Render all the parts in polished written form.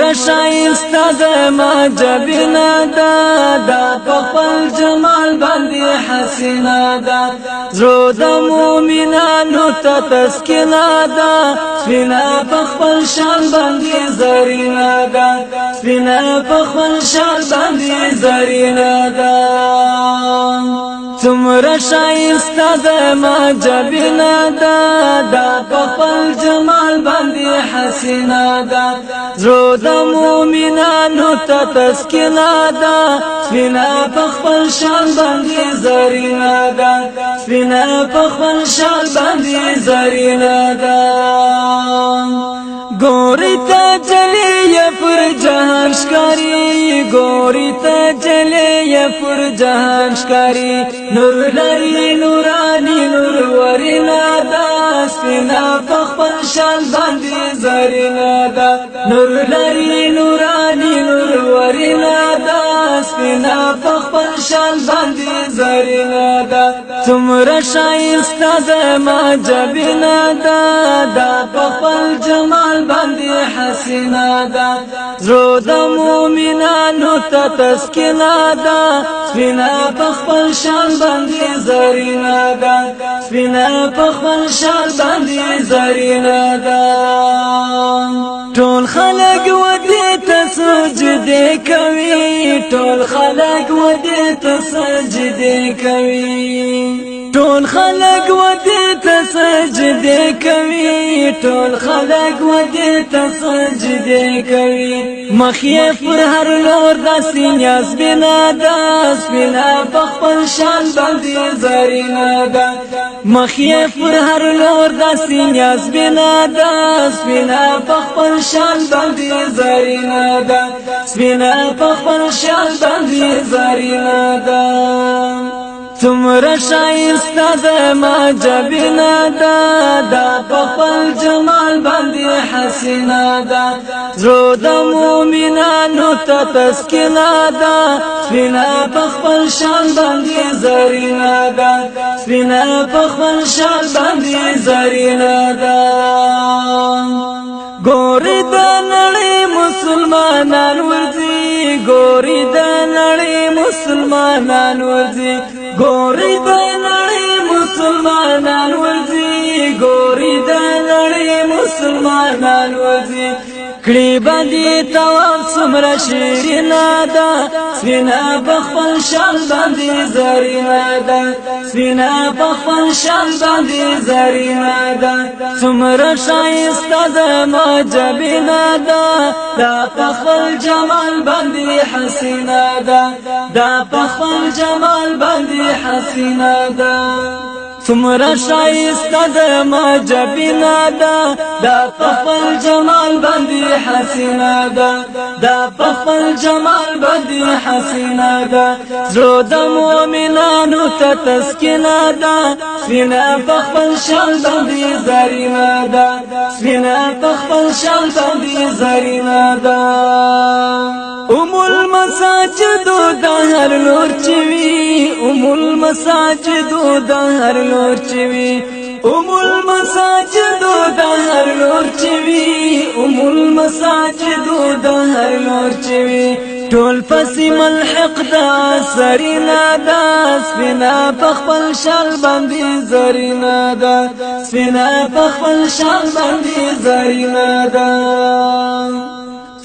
څومره شایسته ده ما جبینا ده دا په خپل جمال باندې حسینا ده زړه د مؤمنانو ته تسکینا ده سپینه په خپل شان باندې زرینا ده سپینه په خپل شان باندې زرینا ده څومره شایسته ده ما جبینا ده دا په خپل جمال باندې حسینا ده زړه د مؤمنانو ته تسکینا ده سپینه په خپل شان باندې زرینا ده سپینه په خپل شان باندې زرینا ده ګوري ته چلی پر جهان ښکاری ګوري ته چلی پر جهان ښکاری نور لري نورانی نور ورنا ده سپینه په خپل شان باندې زرینا ده نور لري نورانی نور ورنا ده سپینه په خپل شان باندې زرینا ده څومره شایسته ده ما جبینا ده دا په خپل جمال باندې حسینا ده زړه د مؤمنانو ته تسکینا ده سپینه په خپل شان باندې زرینا ده سپینه په خپل شان باندې زرینا ده ټول خلق ودې ته سجدې کوي ټول خلق ودې ته سجدې کوي ټول خلق ودې ته سجدې کوي ټول خلق ودې ته سجدې کوي مخیف پر هر لور داسې نیاز بنا ده سپینه په خپل شان باندې زرینا ده مخیف پر هر لور داسې نیاز بنا ده سپینه په خپل شان باندې زرینا ده سپینه په خپل شان باندې زرینا ده څومره شایسته ده ما جبینا ده دا په خپل جمال باندې حسینا ده زړه د مؤمنانو ته تسکینا ده سپینه په خپل شان باندې زرینا ده سپینه په خپل شان باندې زرینا ده ګوري د نړۍ مسلمانان ورځي ګوري د نړۍ مسلمانان ورځي ګوري د نړۍ مسلمانان ورځي ګوري د نړۍ مسلمانان ورځي کړي باندې توام څومره شیرینا ده سپینه په خپل شان باندې زرینا ده سپینه په خپل شان باندې زرینا ده څومره شایسته ده ما جبینا ده دا په خپل جمال باندې حسینا ده دا په خپل جمال باندې حسینا ده څومره شایسته ده ما جبینا ده دا په خپل جمال باندې حسینا ده دا په خپل جمال باندې حسینا ده زړه د مؤمنانو ته تسکینا ده سپینه په خپل شان باندې زرینا ده سپینه په خپل شان باندې زرینا ده المساجد د هر لور چوي المساجد د هر لور چوي المساجد د هر لور چوي المساجد د هر لور چوي ټول پسې ملحق دا سرینا ده سپینه په خپل شال باندې زرینا ده سپینه په خپل شال باندې زرینا ده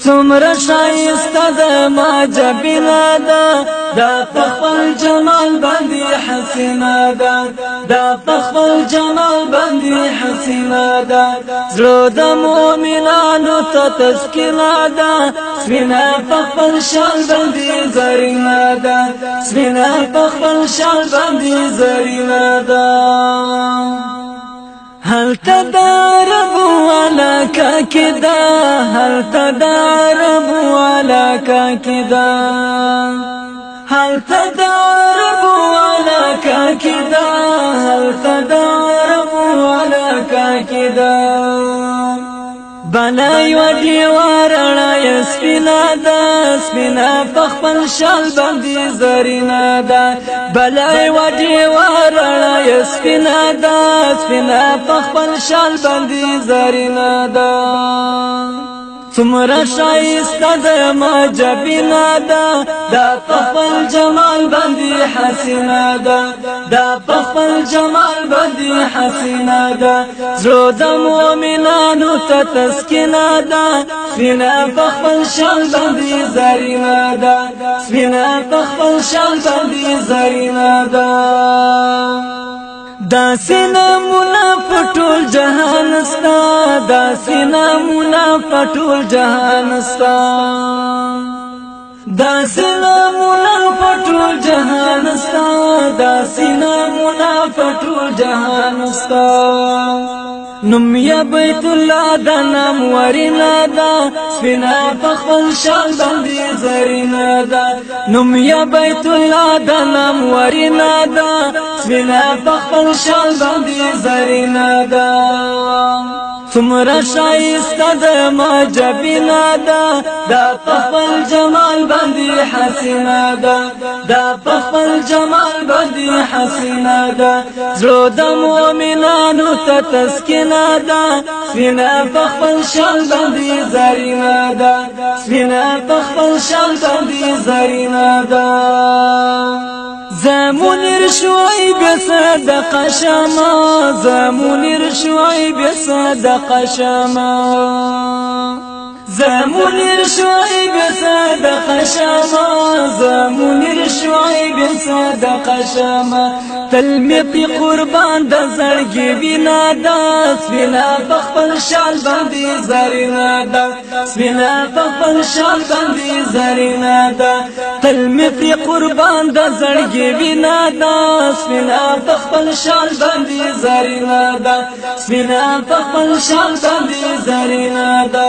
څومره شایسته ده ما جبینا ده دا په خپل جمال باندې حسینا ده دا په خپل جمال باندې حسینا ده زړه د مؤمنانو ته تسکینا ده سپینه په خپل شال باندې زرینا ده سپینه په خپل شال باندې زرینا ده هل تدارب ولا كاكدا هل تدارب ولا كاكدا هل تدارب ولا كاكدا هل تدارب ولا كاكدا بلای و دیوارنا یسپینا دا سپینا پخپل شال باندې زرینا دا بلای و دیوارنا یسپینا دا سپینا پخپل شال باندې زرینا دا څومره شایسته د ما جبینا ده دا په خپل جمال باندې حسینه ده دا په خپل جمال باندې حسینه ده زړه د مؤمنانو ته تسکینه ده سپینه په خپل شال باندې زرینه ده سپینه په خپل شال باندې زرینه ده دا سینمونه پټول جهان ستا دا سینمونه پټول جهان ستا دا سینمونه پټول جهان ستا دا سینمونه پټول جهان ستا نم یا بیت الله دا نام ورنا دا سپینا په خپل شال باندې زرینا دا نم یا بیت الله دا نام ورنا دا سپینا په خپل شال باندې زرینا دا څومره شایسته د ما جبینا ده دا په خپل جمال باندې حسینه ده دا په خپل جمال باندې حسینه ده زړه د مؤمنانو ته تسکینه ده سپینه په خپل شال باندې زرینه ده سپینه په خپل شال باندې زرینه ده زمونیر شوی بصدق شما زمونیر شوی بصدق شما زمونیر شوی بصدق شما زمونیر شوی بصدق شما تلمی پی قربان د زړګي وینا دا سپینا په خپل شال باندې زرینا دا سپینا په خپل شال باندې زرینا دا تلمی پی قربان د زړګي وینا دا سپینا په خپل شال باندې زرینا دا سپینا په خپل شال باندې زرینا دا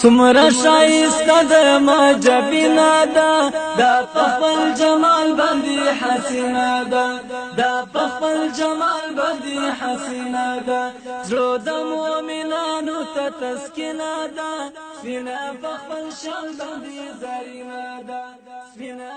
څومره شایسته د ما جبینا ده دا په خپل جمال باندې حسینه ده دا په خپل جمال باندې حسینه ده زړه د مؤمنانو ته تسکینه ده سپینه په خپل شال باندې زرینه ده سپینه